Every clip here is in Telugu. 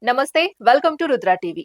నమస్తే, welcome to Rudra TV.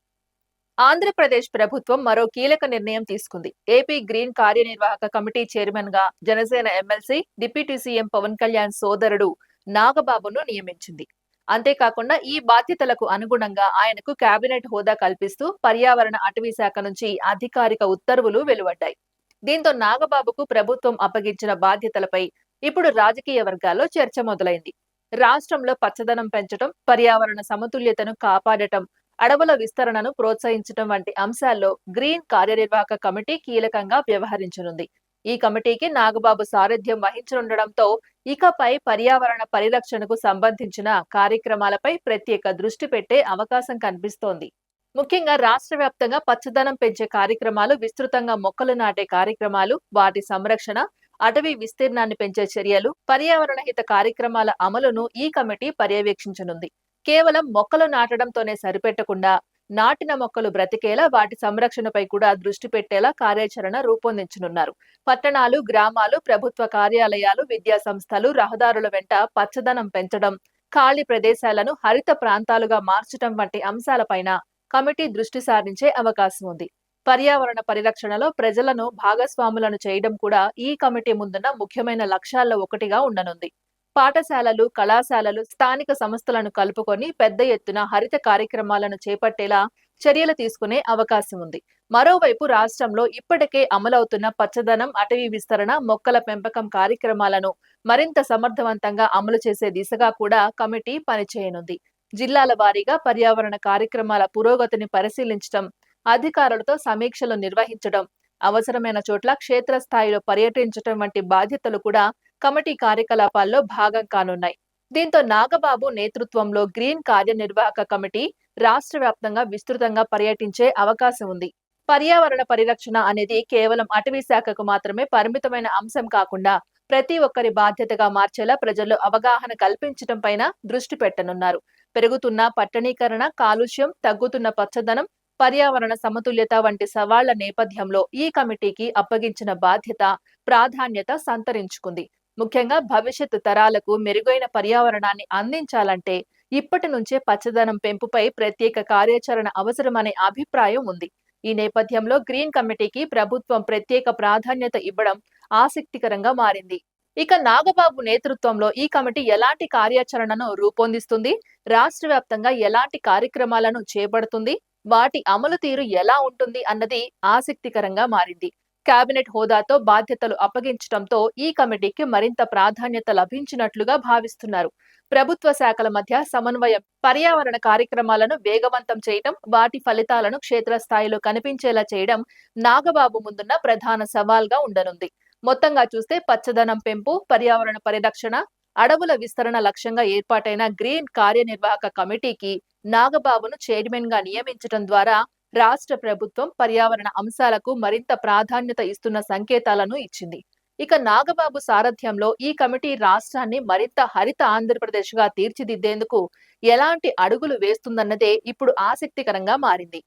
Andhra Pradesh ప్రభుత్వం మరో కీలక నిర్ణయం తీసుకుంది. ఏపీ గ్రీన్ కార్యనిర్వాహక కమిటీ చైర్మన్ గా Janasena MLC, deputy CM Pawan Kalyan సోదరుడు నాగబాబును నియమించింది. అంతేకాకుండా ఈ బాధ్యతలకు అనుగుణంగా ఆయనకు కేబినెట్ హోదా కల్పిస్తూ పర్యావరణ అటవీ శాఖ నుంచి అధికారిక ఉత్తర్వులు వెలువడ్డాయి. దీంతో నాగబాబుకు ప్రభుత్వం అప్పగించిన బాధ్యతలపై ఇప్పుడు రాజకీయ వర్గాల్లో చర్చ మొదలైంది. రాష్ట్రంలో పచ్చదనం పెంచడం, పర్యావరణ సమతుల్యతను కాపాడటం, అడవుల విస్తరణను ప్రోత్సహించడం వంటి అంశాల్లో గ్రీన్ కార్యనిర్వాహక కమిటీ కీలకంగా వ్యవహరించనుంది. ఈ కమిటీకి నాగబాబు సారథ్యం వహించనుండటంతో ఇకపై పర్యావరణ పరిరక్షణకు సంబంధించిన కార్యక్రమాలపై ప్రత్యేక దృష్టి పెట్టే అవకాశం కనిపిస్తోంది. ముఖ్యంగా రాష్ట్ర వ్యాప్తంగా పచ్చదనం పెంచే కార్యక్రమాలు, విస్తృతంగా మొక్కలు నాటే కార్యక్రమాలు, వాటి సంరక్షణ, అటవీ విస్తీర్ణాన్ని పెంచే చర్యలు, పర్యావరణ హిత కార్యక్రమాల అమలును ఈ కమిటీ పర్యవేక్షించనుంది. కేవలం మొక్కలు నాటడంతోనే సరిపెట్టకుండా నాటిన మొక్కలు బ్రతికేలా వాటి సంరక్షణపై కూడా దృష్టి పెట్టేలా కార్యాచరణ రూపొందించనున్నారు. పట్టణాలు, గ్రామాలు, ప్రభుత్వ కార్యాలయాలు, విద్యా సంస్థలు, రహదారుల వెంట పచ్చదనం పెంచడం, ఖాళీ ప్రదేశాలను హరిత ప్రాంతాలుగా మార్చడం వంటి అంశాలపైన కమిటీ దృష్టి సారించే అవకాశం ఉంది. పర్యావరణ పరిరక్షణలో ప్రజలను భాగస్వాములను చేయడం కూడా ఈ కమిటీ ముందున్న ముఖ్యమైన లక్ష్యాల్లో ఒకటిగా ఉండనుంది. పాఠశాలలు, కళాశాలలు, స్థానిక సంస్థలను కలుపుకొని పెద్ద ఎత్తున హరిత కార్యక్రమాలను చేపట్టేలా చర్యలు తీసుకునే అవకాశం ఉంది. మరోవైపు రాష్ట్రంలో ఇప్పటికే అమలవుతున్న పచ్చదనం, అటవీ విస్తరణ, మొక్కల పెంపకం కార్యక్రమాలను మరింత సమర్థవంతంగా అమలు చేసే దిశగా కూడా కమిటీ పనిచేయనుంది. జిల్లాల వారీగా పర్యావరణ కార్యక్రమాల పురోగతిని పరిశీలించడం, అధికారులతో సమీక్షలు నిర్వహించడం, అవసరమైన చోట్ల క్షేత్రస్థాయిలో పర్యటించడం వంటి బాధ్యతలు కూడా కమిటీ కార్యకలాపాల్లో భాగం కానున్నాయి. దీంతో నాగబాబు నేతృత్వంలో గ్రీన్ కార్యనిర్వాహక కమిటీ రాష్ట్ర వ్యాప్తంగా విస్తృతంగా పర్యటించే అవకాశం ఉంది. పర్యావరణ పరిరక్షణ అనేది కేవలం అటవీ శాఖకు మాత్రమే పరిమితమైన అంశం కాకుండా ప్రతి ఒక్కరి బాధ్యతగా మార్చేలా ప్రజల్లో అవగాహన కల్పించడం పైన దృష్టి పెట్టనున్నారు. పెరుగుతున్న పట్టణీకరణ, కాలుష్యం, తగ్గుతున్న పచ్చదనం, పర్యావరణ సమతుల్యత వంటి సవాళ్ల నేపథ్యంలో ఈ కమిటీకి అప్పగించిన బాధ్యత, ప్రాధాన్యత సంతరించుకుంది. ముఖ్యంగా భవిష్యత్తు తరాలకు మెరుగైన పర్యావరణాన్ని అందించాలంటే ఇప్పటి నుంచే పచ్చదనం పెంపుపై ప్రత్యేక కార్యాచరణ అవసరమనే అభిప్రాయం ఉంది. ఈ నేపథ్యంలో గ్రీన్ కమిటీకి ప్రభుత్వం ప్రత్యేక ప్రాధాన్యత ఇవ్వడం ఆసక్తికరంగా మారింది. ఇక నాగబాబు నేతృత్వంలో ఈ కమిటీ ఎలాంటి కార్యాచరణను రూపొందిస్తుంది, రాష్ట్ర వ్యాప్తంగా ఎలాంటి కార్యక్రమాలను చేపడుతుంది, వాటి అమలు తీరు ఎలా ఉంటుంది అన్నది ఆసక్తికరంగా మారింది. కేబినెట్ హోదాతో బాధ్యతలు అప్పగించడంతో ఈ కమిటీకి మరింత ప్రాధాన్యత లభించినట్లుగా భావిస్తున్నారు. ప్రభుత్వ శాఖల మధ్య సమన్వయం, పర్యావరణ కార్యక్రమాలను వేగవంతం చేయడం, వాటి ఫలితాలను క్షేత్రస్థాయిలో కనిపించేలా చేయడం నాగబాబు ముందున్న ప్రధాన సవాల్గా ఉండనుంది. మొత్తంగా చూస్తే పచ్చదనం పెంపు, పర్యావరణ పరిరక్షణ, అడవుల విస్తరణ లక్ష్యంగా ఏర్పాటైన గ్రీన్ కార్యనిర్వాహక కమిటీకి నాగబాబును చైర్మన్ గా నియమించడం ద్వారా రాష్ట్ర ప్రభుత్వం పర్యావరణ అంశాలకు మరింత ప్రాధాన్యత ఇస్తున్న సంకేతాలను ఇచ్చింది. ఇక నాగబాబు సారథ్యంలో ఈ కమిటీ రాష్ట్రాన్ని మరింత హరిత ఆంధ్రప్రదేశ్ గా తీర్చిదిద్దేందుకు ఎలాంటి అడుగులు వేస్తుందన్నదే ఇప్పుడు ఆసక్తికరంగా మారింది.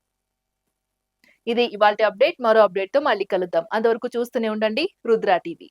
ఇది ఇవాల్టి అప్డేట్. మరో అప్డేట్ తో మళ్ళీ కలుద్దాం. అంతవరకు చూస్తూనే ఉండండి రుద్ర టీవీ.